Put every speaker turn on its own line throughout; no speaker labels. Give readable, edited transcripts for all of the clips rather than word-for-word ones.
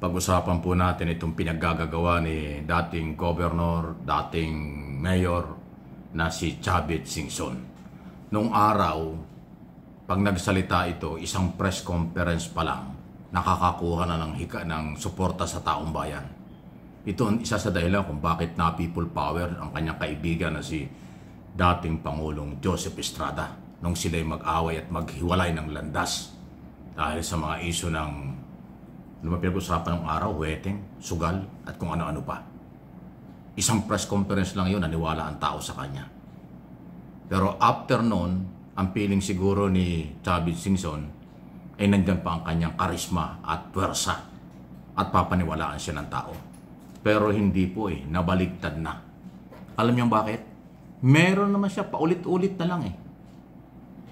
pag-usapan po natin itong pinaggagawa ni dating governor, dating mayor na si Chavit Singson. Nung araw, pag nagsalita ito, isang press conference pa lang, nakakakuha na ng suporta sa taong bayan. Ito ang isa sa dahilan kung bakit na people power ang kanyang kaibigan na si dating Pangulong Joseph Estrada nung sila'y mag-away at maghiwalay ng landas dahil sa mga isyu ng pinag-usapan ng araw, weteng, sugal, at kung ano-ano pa. Isang press conference lang yun, naniwala ang tao sa kanya. Pero after noon, ang feeling siguro ni Chavit Singson ay nandyan pa ang kanyang karisma at puwersa at papaniwalaan siya ng tao. Pero hindi po nabaliktad na. Alam niyo bakit? Meron naman siya, paulit-ulit na lang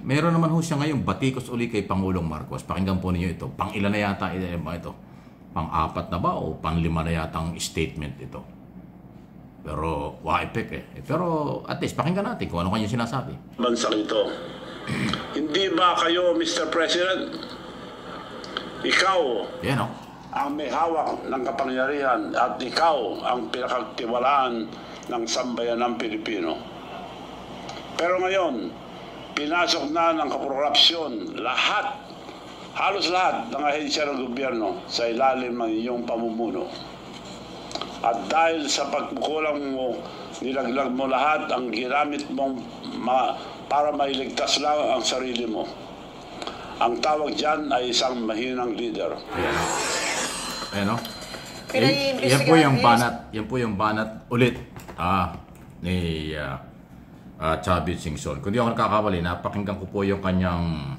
Meron naman ho siya ngayon, batikos uli kay Pangulong Marcos. Pakinggan po ninyo ito. Pang-ilan na yata ito? Pang-4 na ba o pang-5 na yata ang statement ito? Pero, wa-epek Pero at least, pakinggan natin kung ano kanya sinasabi.
Bansang ito. Hindi ba kayo, Mr. President, ikaw ang may hawak ng kapangyarihan at ikaw ang pinakatiwalaan ng sambayanang Pilipino? Pero ngayon, pinasok na ng korupsyon halos lahat ng ahensya ng gobyerno sa ilalim ng iyong pamumuno. At dahil sa pagkukulang mo, nilaglag mo lahat ang ginamit mong para mailigtas lang ang sarili mo. Ang tawag dyan ay isang mahinang leader.
Yan po yung banat ulit ni Chavit Singson. Kung di ako nakakabali, napakinggan ko po yung kanyang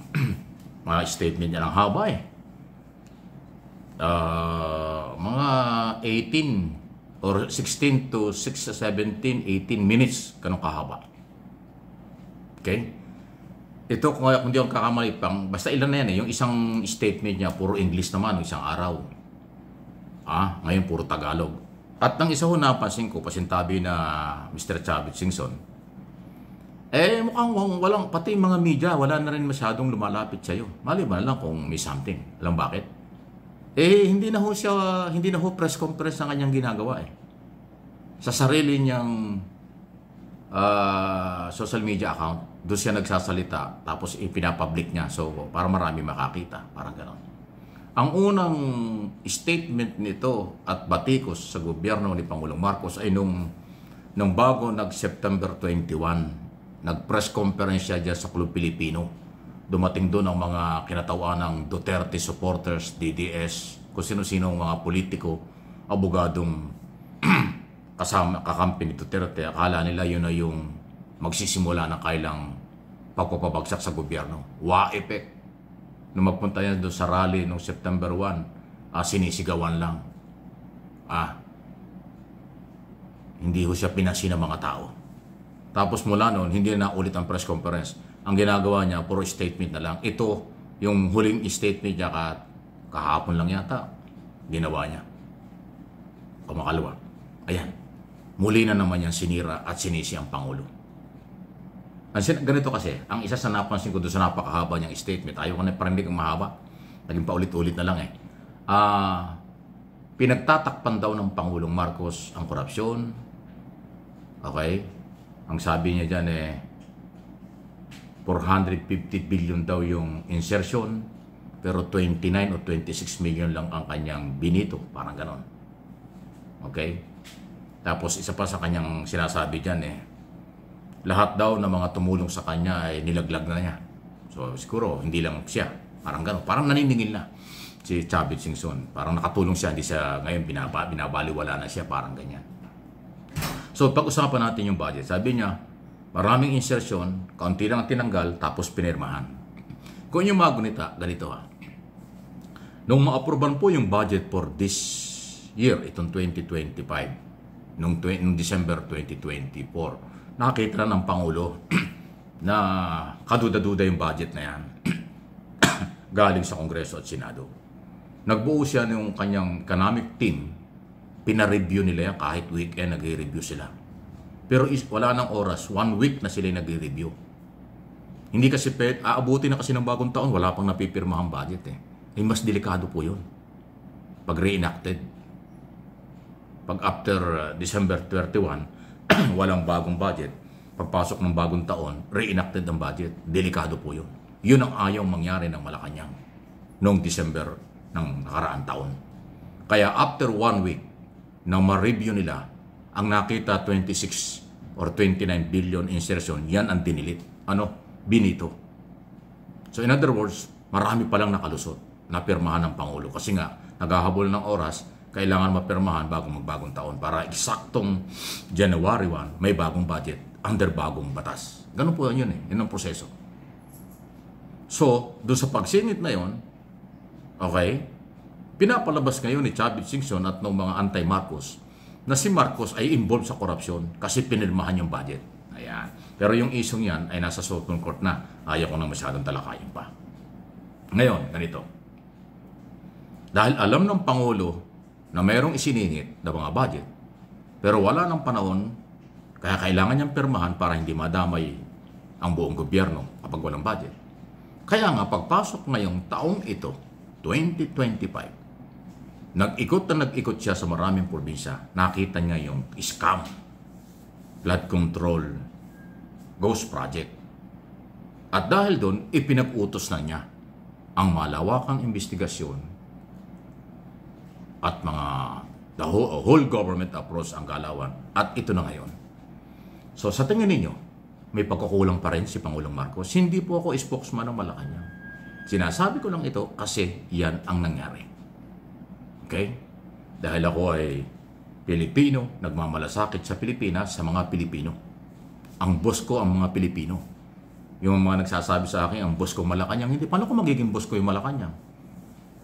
statement niya ng haba mga 18 or 16 to 17, 18 minutes, ganun kahaba. Okay? Ito, kung di ako nakakamali, basta ilan na yan yung isang statement niya, puro English naman, isang araw. Ngayon, puro Tagalog. At nang isa ho napansin ko, pasintabi na Mr. Chavit Singson, mukhang walang, pati mga media, wala na rin masyadong lumalapit sa'yo. Maliban lang kung may something. Alam bakit? Hindi na ho press conference ang kanyang ginagawa Sa sarili niyang social media account, doon siya nagsasalita, tapos ipinapublic niya. So, para marami makakita. Parang gano'n. Ang unang statement nito at batikos sa gobyerno ni Pangulong Marcos ay nung bago nag-September 21, nag-press conference siya dyan sa Club Pilipino. Dumating doon ang mga kinatawan ng Duterte supporters, DDS, kung sino-sino ang mga politiko, abogadong kakampi ni Duterte. Akala nila yun na yung magsisimula ng kailang pagpapabagsak sa gobyerno. Wa-epek. Nung magpunta yan doon sa rally noong September 1, sinisigawan lang. Hindi ho siya pinansin ng mga tao. Tapos mula noon, hindi na ulit ang press conference. Ang ginagawa niya, puro statement na lang. Ito, yung huling statement niya kahapon lang yata, ginawa niya. Kumakalawa. Ayan. Muli na naman yan sinira at sinisi ang Pangulo. Ganito kasi, ang isa sa napansin ko doon sa napakahaba niyang statement, ayaw ko na parinig ang mahaba. Naging paulit-ulit na lang pinagtatakpan daw ng Pangulong Marcos ang korupsyon. Okay? Ang sabi niya dyan 450 billion daw yung insertion, pero 29 o 26 million lang ang kanyang binito. Parang ganon. Okay? Tapos isa pa sa kanyang sinasabi dyan lahat daw ng mga tumulong sa kanya ay nilaglag na niya. So siguro hindi lang siya. Parang ganon. Parang naniningil na si Chavit Singson. Parang nakatulong siya, hindi siya ngayon binabaliwala na siya. Parang ganyan. So, pag-usapan natin yung budget. Sabi niya, maraming insertion, kaunti lang tinanggal, tapos pinirmahan. Kung yung mga ganito Nung ma-aproban po yung budget for this year, itong 2025, nung December 2024, nakita na ng Pangulo na kaduda-duda yung budget na yan. Galing sa Kongreso at Senado. Nagbuo siya ng kanyang economic team. Pina-review nila yan, kahit weekend nag-review sila. Pero wala nang oras, 1 week na sila nag-review. Hindi kasi aabuti na kasi ng bagong taon, wala pang napipirmahang budget Mas delikado po yun. pag reenacted. Pag after December 31, walang bagong budget. Pagpasok ng bagong taon, reenacted ang budget. Delikado po yun. Yun ang ayaw mangyari ng Malacanang noong December ng nakaraang taon. Kaya after 1 week na ma-review nila, ang nakita 26 or 29 billion insertion, yan ang dinilit. Binito. So in other words, marami palang nakalusot na pirmahan ng Pangulo. Kasi nga, naghahabol ng oras, kailangan mapirmahan bago magbagong taon para eksaktong January 1, may bagong budget under bagong batas. Ganun po yun eh. Yun ang proseso. So, doon sa pagsingit na yun, okay, pinapalabas ngayon ni Chavit Singson at ng mga anti-Marcos na si Marcos ay involved sa korupsyon kasi pinirmahan yung budget. Ayan. Pero yung isong yan ay nasa Supreme Court na. Ayaw ko nang masyadong talakayin pa. Ngayon, ganito. Dahil alam ng Pangulo na mayroong isiningit na mga budget, pero wala ng panahon, kaya kailangan niyang pirmahan para hindi madamay ang buong gobyerno kapag walang budget. Kaya nga, pagpasok ngayong taong ito, 2025, nag-ikot siya sa maraming probinsya. Nakita niya yung scam, flood control, ghost project. At dahil doon, ipinag-utos na niya ang malawakang investigasyon at mga the whole government approach ang galawan. At ito na ngayon. So sa tingin ninyo, may pagkukulang pa rin si Pangulong Marcos. Hindi po ako spokesman ng Malacanang. Sinasabi ko lang ito kasi yan ang nangyari. Okay? Dahil ako ay Pilipino, nagmamalasakit sa Pilipinas, sa mga Pilipino. Ang boss ko ang mga Pilipino. Yung mga nagsasabi sa akin, ang boss ko Malacanang, hindi. Paano ko magiging boss ko yung Malacanang?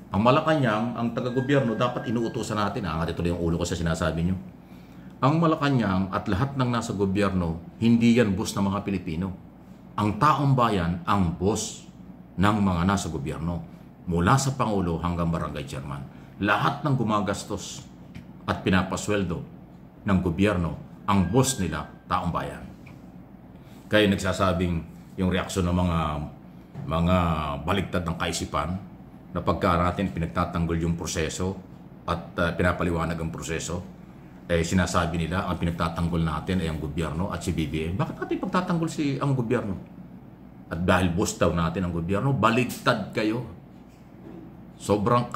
Ang Malacanang, ang taga-gobyerno, dapat inuutosan natin. Angat ito yung ulo ko sa sinasabi nyo. Ang Malacanang at lahat ng nasa gobyerno, hindi yan boss ng mga Pilipino. Ang taong bayan ang boss ng mga nasa gobyerno. Mula sa Pangulo hanggang barangay chairman. Lahat ng gumagastos at pinapasweldo ng gobyerno, ang boss nila, taong bayan. Kaya nagsasabing yung reaksyon ng mga baligtad ng kaisipan na pagka natin pinagtatanggol yung proseso at pinapaliwanag ang proseso, sinasabi nila ang pinagtatanggol natin ay ang gobyerno at si BBM. Bakit natin pagtatanggol ang gobyerno? At dahil boss daw natin ang gobyerno, baligtad kayo. Sobrang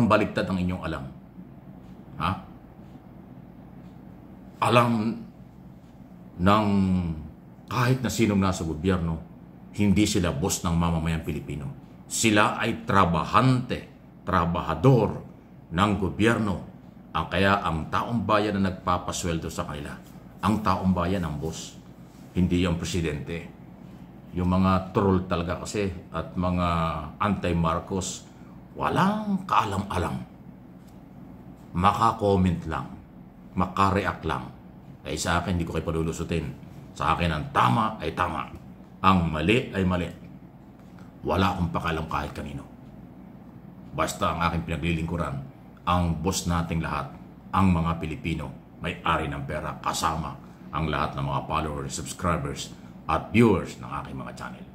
baligtad ang inyong alam. Ha? Alam ng kahit na sinong nasa gobyerno, hindi sila boss ng mamamayang Pilipino. Sila ay trabahador ng gobyerno. Kaya ang taong bayan na nagpapasweldo sa kanila. Ang taong bayan ang boss. Hindi yung presidente. Yung mga troll talaga kasi at mga anti-Marcos, walang kaalam-alam. Maka-comment lang. Maka-react lang. Sa akin, hindi ko kayo palulusutin. Sa akin, ang tama ay tama. Ang mali ay mali. Wala akong pakalam kahit kanino. Basta ang aking pinaglilingkuran, ang boss nating lahat, ang mga Pilipino, may-ari ng pera kasama ang lahat ng mga followers, subscribers, at viewers ng aking mga channel.